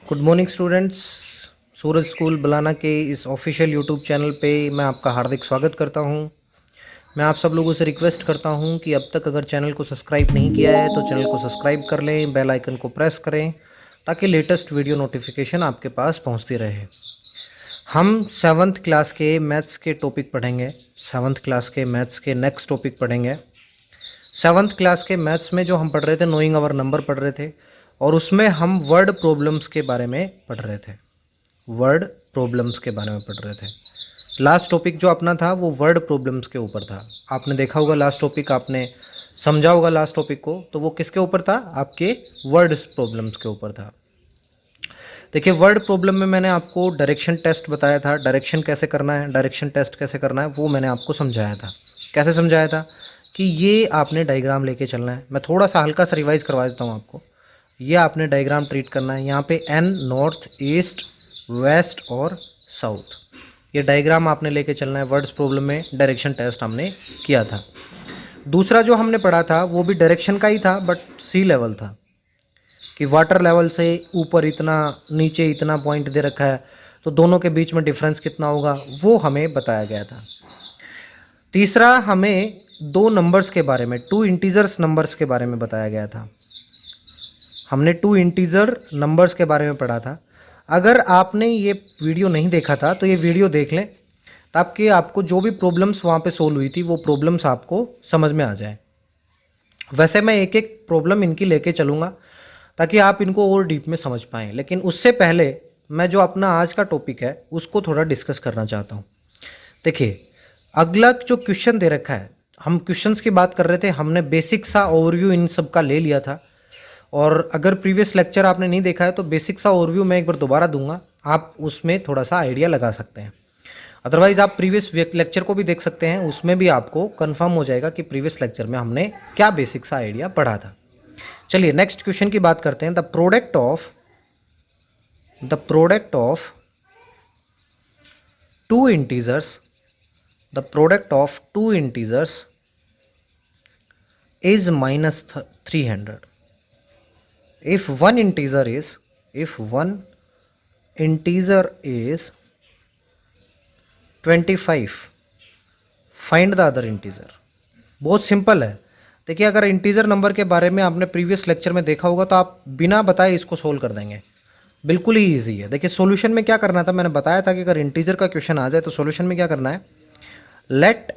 Good morning students. Suraj school बुलाना के इस ऑफिशियल यूट्यूब चैनल पे मैं आपका हार्दिक स्वागत करता हूं। मैं आप सब लोगों से रिक्वेस्ट करता हूं कि अब तक अगर चैनल को सब्सक्राइब नहीं किया है तो चैनल को सब्सक्राइब कर लें, बेल आइकन को प्रेस करें ताकि लेटेस्ट वीडियो नोटिफिकेशन आपके पास पहुंचती रहे। हम 7th क्लास के मैथ्स के टॉपिक पढ़ेंगे। 7th क्लास के मैथ्स के नेक्स्ट टॉपिक पढ़ेंगे। 7th क्लास के मैथ्स में जो हम पढ़ रहे थे नोइंग आवर नंबर पढ़ रहे थे और उसमें हम वर्ड प्रॉब्लम्स के बारे में पढ़ रहे थे। वर्ड प्रॉब्लम्स के बारे में पढ़ रहे थे। लास्ट टॉपिक जो अपना था वो वर्ड प्रॉब्लम्स के ऊपर था। आपने देखा होगा लास्ट टॉपिक, आपने समझा होगा लास्ट टॉपिक को, तो वो किसके ऊपर था? आपके वर्ड प्रॉब्लम्स के ऊपर था। देखिए, वर्ड प्रॉब्लम में मैंने आपको डायरेक्शन टेस्ट बताया था। डायरेक्शन कैसे करना है, डायरेक्शन टेस्ट कैसे करना है, वो मैंने आपको समझाया था। कैसे समझाया था कि ये आपने डायग्राम लेके चलना है। मैं थोड़ा सा हल्का सा रिवाइज करवा देता हूँ आपको। ये आपने डायग्राम ट्रीट करना है। यहाँ पे एन नॉर्थ, ईस्ट, वेस्ट और साउथ, ये डायग्राम आपने लेके चलना है। वर्ड्स प्रॉब्लम में डायरेक्शन टेस्ट हमने किया था। दूसरा जो हमने पढ़ा था वो भी डायरेक्शन का ही था, बट सी लेवल था कि वाटर लेवल से ऊपर इतना, नीचे इतना पॉइंट दे रखा है, तो दोनों के बीच में डिफरेंस कितना होगा वो हमें बताया गया था। तीसरा हमें दो नंबर्स के बारे में, टू इंटीजर्स नंबर्स के बारे में बताया गया था। हमने टू इंटीजर नंबर्स के बारे में पढ़ा था। अगर आपने ये वीडियो नहीं देखा था तो ये वीडियो देख लें ताकि आपको जो भी प्रॉब्लम्स वहाँ पे सोल्व हुई थी वो प्रॉब्लम्स आपको समझ में आ जाए। वैसे मैं एक एक प्रॉब्लम इनकी लेके चलूँगा ताकि आप इनको और डीप में समझ पाएँ, लेकिन उससे पहले मैं जो अपना आज का टॉपिक है उसको थोड़ा डिस्कस करना चाहता हूँ। देखिए, अगला जो क्वेश्चन दे रखा है, हम क्वेश्चंस की बात कर रहे थे, हमने बेसिक सा ओवरव्यू इन सब का ले लिया था। और अगर प्रीवियस लेक्चर आपने नहीं देखा है तो बेसिक सा ओवरव्यू मैं एक बार दोबारा दूंगा, आप उसमें थोड़ा सा आइडिया लगा सकते हैं। अदरवाइज आप प्रीवियस लेक्चर को भी देख सकते हैं, उसमें भी आपको कंफर्म हो जाएगा कि प्रीवियस लेक्चर में हमने क्या बेसिक सा आइडिया पढ़ा था। चलिए नेक्स्ट क्वेश्चन की बात करते हैं। The product of two integers is -300 if one integer is 25, find the other integer। बहुत सिंपल है। देखिए, अगर इंटीजर नंबर के बारे में आपने प्रीवियस लेक्चर में देखा होगा तो आप बिना बताए इसको सोल्व कर देंगे। बिल्कुल ही ईजी है। देखिए, सॉल्यूशन में क्या करना था, मैंने बताया था कि अगर इंटीजर का क्वेश्चन आ जाए तो सॉल्यूशन में क्या करना है, let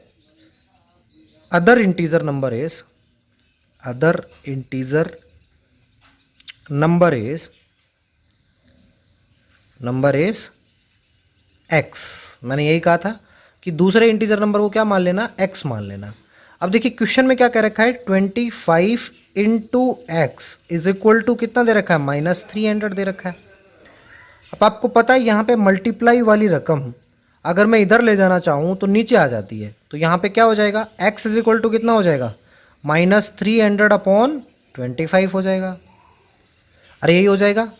other integer number is x। मैंने यही कहा था कि दूसरे इंटीजर नंबर को क्या मान लेना, x मान लेना। अब देखिए क्वेश्चन में क्या कह रखा है, 25 into x is equal to कितना दे रखा है, -300 दे रखा है। अब आपको पता है यहाँ पे मल्टीप्लाई वाली रकम अगर मैं इधर ले जाना चाहूँ तो नीचे आ जाती है, तो यहाँ पे क्या हो जाएगा, x इज इक्वल टू कितना हो जाएगा, -300 अपॉन 25 हो जाएगा। अरे यही हो जाएगा।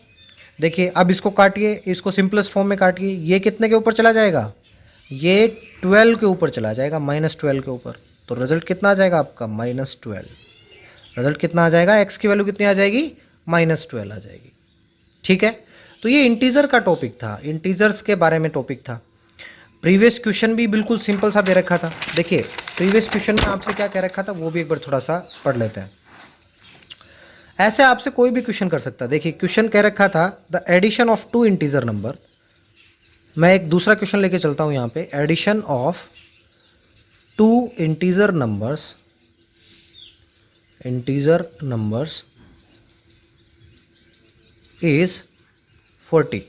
देखिए, अब इसको काटिए, इसको सिंपलेस्ट फॉर्म में काटिए, ये कितने के ऊपर चला जाएगा, ये 12 के ऊपर चला जाएगा, -12 के ऊपर। तो रिजल्ट कितना आ जाएगा आपका, -12। रिजल्ट कितना आ जाएगा, x की वैल्यू कितनी आ जाएगी, -12 आ जाएगी। ठीक है, तो ये इंटीजर का टॉपिक था, इंटीजर्स के बारे में टॉपिक था। प्रीवियस क्वेश्चन भी बिल्कुल सिंपल सा दे रखा था। देखिए, प्रीवियस क्वेश्चन में आपसे क्या कह रखा था वो भी एक बार थोड़ा सा पढ़ लेते हैं। ऐसे आपसे कोई भी क्वेश्चन कर सकता है। देखिए, क्वेश्चन कह रखा था the addition of two integer number. मैं एक दूसरा क्वेश्चन लेके चलता हूं यहाँ पे, addition of two integer numbers is 40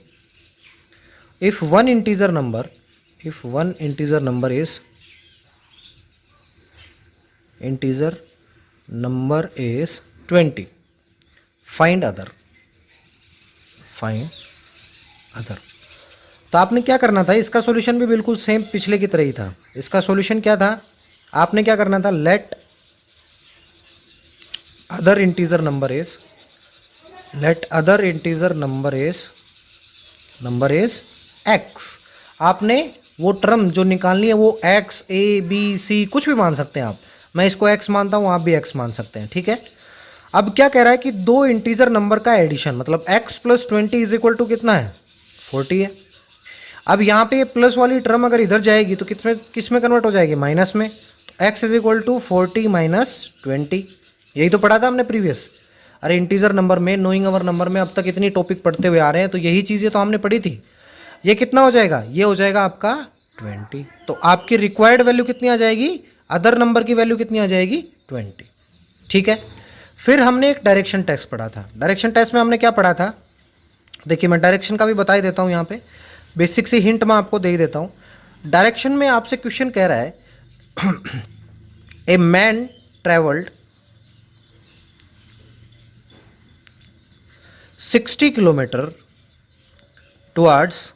if one integer number is 20, find other। तो आपने क्या करना था, इसका सॉल्यूशन भी बिल्कुल सेम पिछले की तरह ही था। इसका सॉल्यूशन क्या था, आपने क्या करना था, let other integer number is x। आपने वो टर्म जो निकालनी है वो x, a, b, c कुछ भी मान सकते हैं आप। मैं इसको x मानता हूँ, आप भी x मान सकते हैं। ठीक है, अब क्या कह रहा है कि दो इंटीजर नंबर का एडिशन, मतलब x plus 20 is equal to कितना है, 40 है। अब यहाँ पे ये प्लस वाली टर्म अगर इधर जाएगी तो किस में कन्वर्ट हो जाएगी, माइनस में। तो x is equal to 40 minus 20, यही तो पढ़ा था हमने प्रीवियस। अरे इंटीजर नंबर में, नोइंग अवर नंबर में अब तक इतनी टॉपिक पढ़ते हुए आ रहे हैं, तो यही चीज़ें तो हमने पढ़ी थी। ये कितना हो जाएगा, ये हो जाएगा आपका 20। तो आपकी रिक्वायर्ड वैल्यू कितनी आ जाएगी, अदर नंबर की वैल्यू कितनी आ जाएगी, 20। ठीक है। फिर हमने एक डायरेक्शन टेस्ट पढ़ा था। डायरेक्शन टेस्ट में हमने क्या पढ़ा था, देखिए मैं डायरेक्शन का भी बता ही देता हूँ, यहाँ पे बेसिक सी हिंट मैं आपको दे ही देता हूँ। डायरेक्शन में आपसे क्वेश्चन कह रहा है a man travelled 60 kilometre towards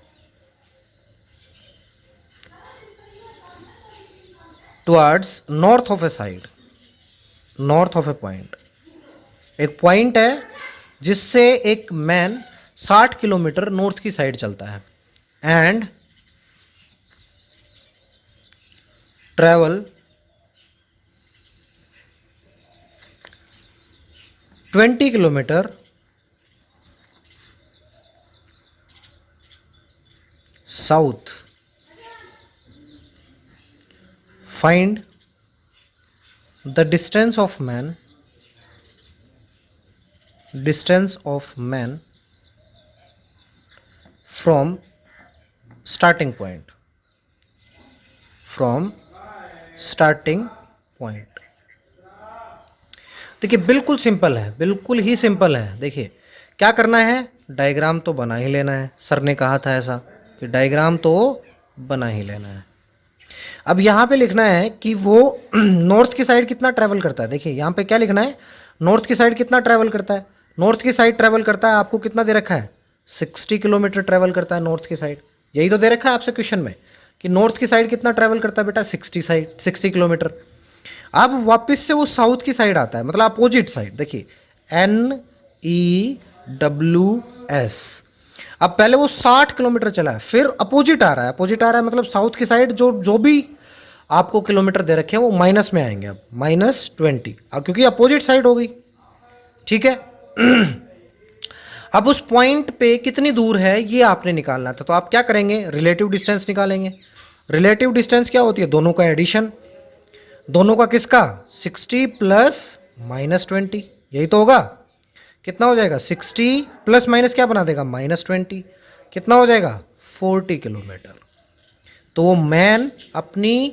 north of A side, north of A point. एक पॉइंट है जिससे एक मैन 60 किलोमीटर नॉर्थ की साइड चलता है and travel 20 kilometre south. Find the distance of man from starting point, देखिए बिल्कुल सिंपल है, बिल्कुल ही सिंपल है। देखिए क्या करना है, डायग्राम तो बना ही लेना है। सर ने कहा था ऐसा कि डायग्राम तो बना ही लेना है। अब यहाँ पे लिखना है कि वो नॉर्थ की साइड कितना ट्रैवल करता है। देखिए यहाँ पे क्या लिखना है, नॉर्थ की साइड कितना ट्रैवल करता है। नॉर्थ की साइड ट्रैवल करता है, आपको कितना दे रखा है, 60 किलोमीटर ट्रैवल करता है नॉर्थ की साइड। यही तो दे रखा है आपसे क्वेश्चन में कि नॉर्थ की साइड कितना ट्रैवल करता है बेटा, 60 किलोमीटर। अब वापस से वो साउथ की साइड आता है, मतलब अपोजिट साइड। देखिए NEWS, अब पहले वो 60 किलोमीटर चला है, फिर अपोजिट आ रहा है। अपोजिट आ रहा है मतलब साउथ की साइड जो भी आपको किलोमीटर दे रखे हैं वो माइनस में आएंगे। अब -20, अब क्योंकि अपोजिट साइड हो गई। ठीक है। अब उस पॉइंट पे कितनी दूर है ये आपने निकालना था, तो आप क्या करेंगे, रिलेटिव डिस्टेंस निकालेंगे। रिलेटिव डिस्टेंस क्या होती है, दोनों का एडिशन। दोनों का किसका, 60 प्लस -20, यही तो होगा। कितना हो जाएगा, 60 प्लस माइनस क्या बना देगा, -20, कितना हो जाएगा, 40 किलोमीटर। तो वो मैन अपने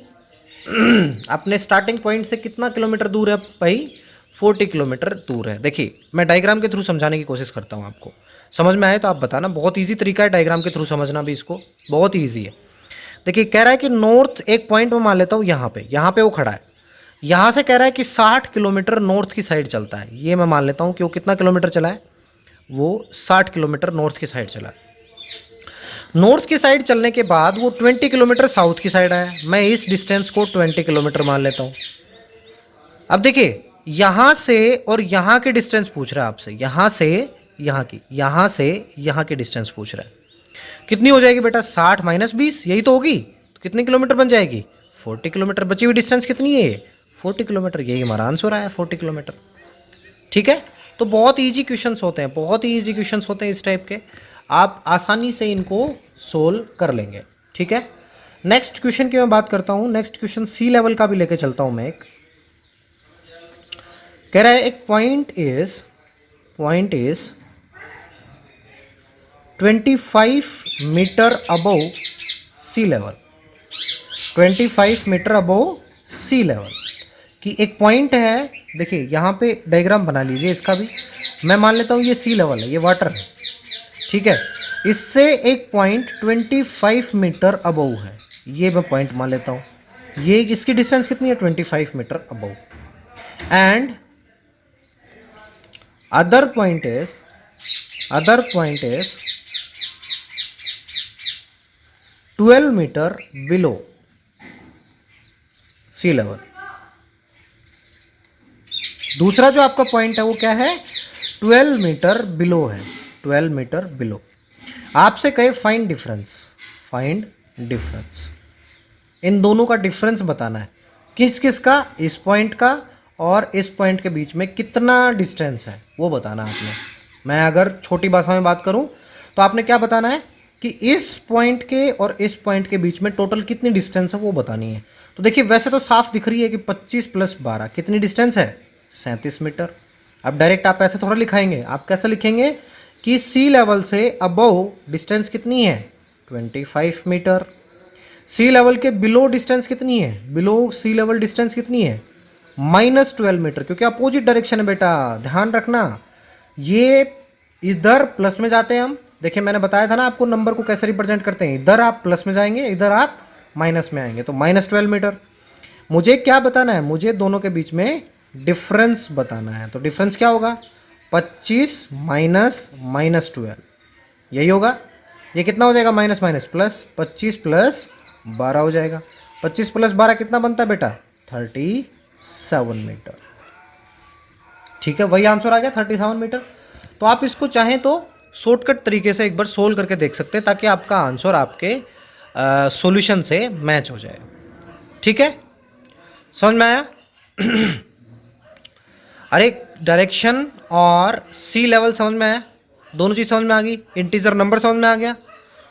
स्टार्टिंग पॉइंट से कितना किलोमीटर दूर है भाई, 40 किलोमीटर दूर है। देखिए मैं डायग्राम के थ्रू समझाने की कोशिश करता हूँ, आपको समझ में आए तो आप बताना। बहुत इजी तरीका है डायग्राम के थ्रू समझना भी, इसको बहुत ईजी है। देखिए कह रहा है कि नॉर्थ एक पॉइंट में मान लेता हूँ, यहाँ पे वो खड़ा है। यहाँ से कह रहा है कि 60 किलोमीटर नॉर्थ की साइड चलता है। ये मैं मान लेता हूँ कि वो कितना किलोमीटर चला है, वो 60 किलोमीटर नॉर्थ की साइड चला है। नॉर्थ की साइड चलने के बाद वो 20 किलोमीटर साउथ की साइड आया। मैं इस डिस्टेंस को 20 किलोमीटर मान लेता हूँ। अब देखिए यहाँ से और यहाँ की डिस्टेंस पूछ रहा है आपसे, यहाँ से यहाँ की डिस्टेंस पूछ रहा है। कितनी हो जाएगी बेटा, 60 माइनस 20, यही तो होगी। तो कितनी किलोमीटर बन जाएगी, 40 किलोमीटर। बची हुई डिस्टेंस कितनी है, 40 किलोमीटर। यही हमारा आंसर आया, 40 किलोमीटर। ठीक है। तो बहुत ईजी क्वेश्चंस होते हैं, बहुत ही ईजी क्वेश्चंस होते हैं इस टाइप के, आप आसानी से इनको सोल्व कर लेंगे। ठीक है। नेक्स्ट क्वेश्चन की मैं बात करता हूँ। नेक्स्ट क्वेश्चन सी लेवल का भी लेके चलता हूँ मैं। एक कह रहा है एक point is 25 metre above sea level, 25 metre above sea level की एक पॉइंट है। देखिए यहाँ पे डायग्राम बना लीजिए इसका भी। मैं मान लेता हूँ ये सी लेवल है, ये वाटर है। ठीक है। इससे एक पॉइंट 25 मीटर अबव है, ये मैं पॉइंट मान लेता हूँ। ये इसकी डिस्टेंस कितनी है, 25 metre above. And other point is 12 metre below sea level. दूसरा जो आपका पॉइंट है वो क्या है, 12 मीटर बिलो है, 12 मीटर बिलो। आपसे कहे फाइंड डिफरेंस, इन दोनों का डिफरेंस बताना है। किस किस का, इस पॉइंट का और इस पॉइंट के बीच में कितना डिस्टेंस है वो बताना है आपने। मैं अगर छोटी भाषा में बात करूं तो आपने क्या बताना है कि इस पॉइंट के और इस पॉइंट के बीच में टोटल कितनी डिस्टेंस है वो बतानी है। तो देखिए वैसे तो साफ दिख रही है कि 25 + 12 कितनी डिस्टेंस है, 37 मीटर। अब डायरेक्ट आप ऐसे थोड़ा लिखाएंगे, आप कैसे लिखेंगे कि सी लेवल से अबव डिस्टेंस कितनी है, 25 मीटर। सी लेवल के बिलो डिस्टेंस कितनी है, बिलो सी लेवल डिस्टेंस कितनी है, -12 मीटर, क्योंकि अपोजिट डायरेक्शन है बेटा, ध्यान रखना। ये इधर प्लस में जाते हैं हम, देखिए मैंने बताया था ना आपको नंबर को कैसे रिप्रेजेंट करते हैं, इधर आप प्लस में जाएंगे, इधर आप माइनस में आएंगे, तो -12 मीटर। मुझे क्या बताना है, मुझे दोनों के बीच में डिफरेंस बताना है। तो डिफरेंस क्या होगा, 25 माइनस -12, यही होगा। ये कितना हो जाएगा, माइनस माइनस प्लस, 25 + 12 हो जाएगा। 25 + 12 कितना बनता है बेटा, 37 मीटर। ठीक है, वही आंसर आ गया 37 मीटर। तो आप इसको चाहें तो शॉर्टकट तरीके से एक बार सोल्व करके देख सकते हैं ताकि आपका आंसर आपके सॉल्यूशन से मैच हो जाए। ठीक है, समझ में आया? अरे डायरेक्शन और सी लेवल समझ में आया, दोनों चीज़ समझ में आ गई, इंटीजर नंबर समझ में आ गया,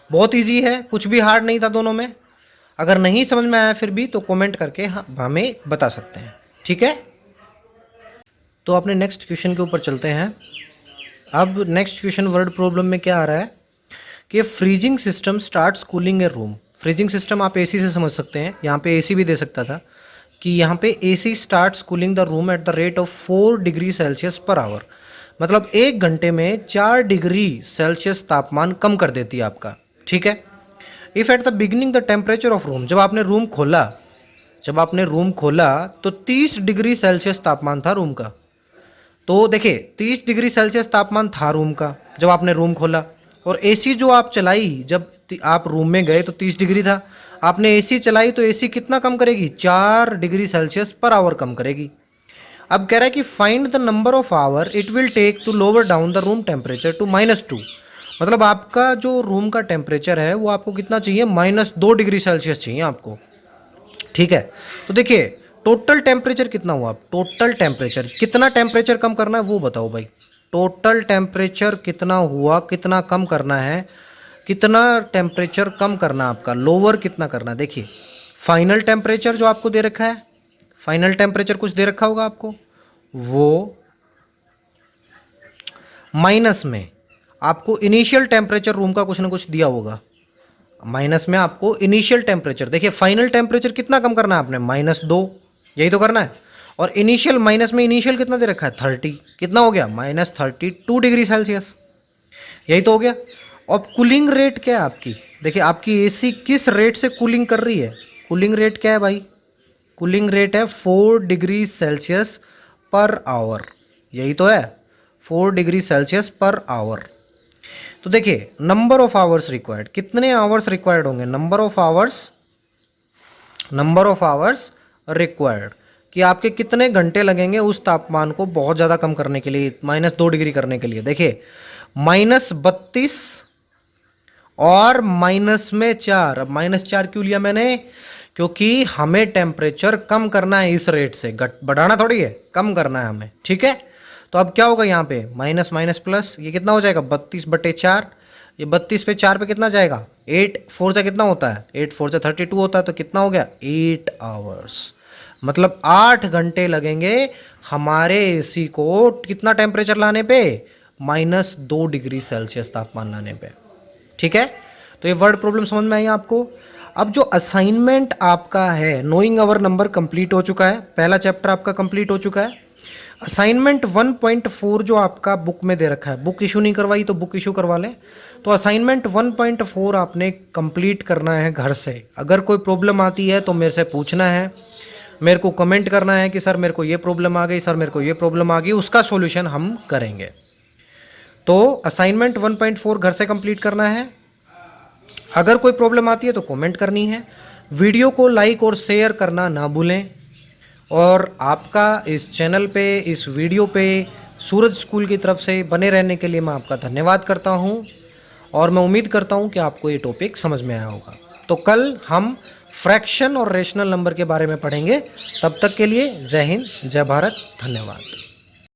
बहुत इजी है, कुछ भी हार्ड नहीं था दोनों में। अगर नहीं समझ में आया फिर भी तो कमेंट करके हमें बता सकते हैं। ठीक है, तो अपने नेक्स्ट क्वेश्चन के ऊपर चलते हैं। अब नेक्स्ट क्वेश्चन वर्ड प्रॉब्लम में क्या आ रहा है कि freezing system starts cooling A room. Freezing system आप एसी से समझ सकते हैं, यहाँ पे एसी भी दे सकता था कि यहाँ पे AC starts cooling the room at the rate of 4 degree Celsius per our, मतलब 1 घंटे में 4 डिग्री सेल्सियस तापमान कम कर देती है आपका। ठीक है, if at the beginning the temperature of room, जब आपने रूम खोला तो 30 डिग्री सेल्सियस तापमान था रूम का। तो देखिए 30 डिग्री सेल्सियस तापमान था रूम का जब आपने रूम खोला, और एसी जो आप चलाई जब आप रूम में गए तो 30 डिग्री था, आपने एसी चलाई तो एसी कितना कम करेगी, 4 डिग्री सेल्सियस पर आवर कम करेगी। अब कह रहा है कि find the number of hour it will take to lower down the room temperature to -2, मतलब आपका जो रूम का टेम्परेचर है वो आपको कितना चाहिए, -2 डिग्री सेल्सियस चाहिए आपको। ठीक है, तो देखिए टोटल टेम्परेचर कितना हुआ, टोटल टेम्परेचर कितना टेम्परेचर कम करना है वो बताओ भाई। टोटल टेम्परेचर कितना हुआ, कितना कम करना है, कितना टेम्परेचर कम करना है आपका, लोअर कितना करना है। देखिए फाइनल टेम्परेचर जो आपको दे रखा है, फाइनल टेम्परेचर कुछ दे रखा होगा आपको, वो माइनस में आपको इनिशियल टेम्परेचर रूम का कुछ ना कुछ दिया होगा, माइनस में आपको इनिशियल टेम्परेचर। देखिए फाइनल टेम्परेचर कितना कम करना है आपने, -2, यही तो करना है। और इनिशियल माइनस में इनिशियल कितना दे रखा है, 30, कितना हो गया, -32 डिग्री सेल्सियस, यही तो हो गया। अब कूलिंग रेट क्या है आपकी, देखिए आपकी एसी किस रेट से कूलिंग कर रही है, कूलिंग रेट क्या है भाई, कूलिंग रेट है 4 डिग्री सेल्सियस पर आवर, यही तो है 4 डिग्री सेल्सियस पर आवर। तो देखिए नंबर ऑफ आवर्स रिक्वायर्ड, कितने आवर्स रिक्वायर्ड होंगे, नंबर ऑफ आवर्स रिक्वायर्ड, कि आपके कितने घंटे लगेंगे उस तापमान को बहुत ज़्यादा कम करने के लिए, -2 डिग्री करने के लिए। देखिए -32 और -4, अब -4 क्यों लिया मैंने, क्योंकि हमें टेम्परेचर कम करना है इस रेट से, बढ़ाना थोड़ी है, कम करना है हमें। ठीक है, तो अब क्या होगा यहाँ पे माइनस माइनस प्लस, ये कितना हो जाएगा 32/4, ये 32 पे 4 पे कितना जाएगा, 8 4 से कितना होता है, 8 4 से 32 होता है, तो कितना हो गया 8 आवर्स, मतलब 8 घंटे लगेंगे हमारे एसी को कितना टेम्परेचर लाने पे, -2 डिग्री सेल्सियस तापमान लाने पे। ठीक है, तो ये वर्ड प्रॉब्लम समझ में आई आपको। अब जो असाइनमेंट आपका है, नोइंग अवर नंबर कंप्लीट हो चुका है, पहला चैप्टर आपका कंप्लीट हो चुका है। असाइनमेंट 1.4 जो आपका बुक में दे रखा है, बुक इशू नहीं करवाई तो बुक इशू करवा लें, तो असाइनमेंट 1.4 आपने कंप्लीट करना है घर से। अगर कोई प्रॉब्लम आती है तो मेरे से पूछना है, मेरे को कमेंट करना है कि सर मेरे को ये प्रॉब्लम आ गई, सर मेरे को ये प्रॉब्लम आ गई, उसका सॉल्यूशन हम करेंगे। तो असाइनमेंट 1.4 घर से कंप्लीट करना है। अगर कोई प्रॉब्लम आती है तो कमेंट करनी है, वीडियो को लाइक और शेयर करना ना भूलें, और आपका इस चैनल पे, इस वीडियो पे सूरज स्कूल की तरफ से बने रहने के लिए मैं आपका धन्यवाद करता हूं, और मैं उम्मीद करता हूं कि आपको ये टॉपिक समझ में आया होगा। तो कल हम फ्रैक्शन और रेशनल नंबर के बारे में पढ़ेंगे। तब तक के लिए जय हिंद, जय भारत, धन्यवाद।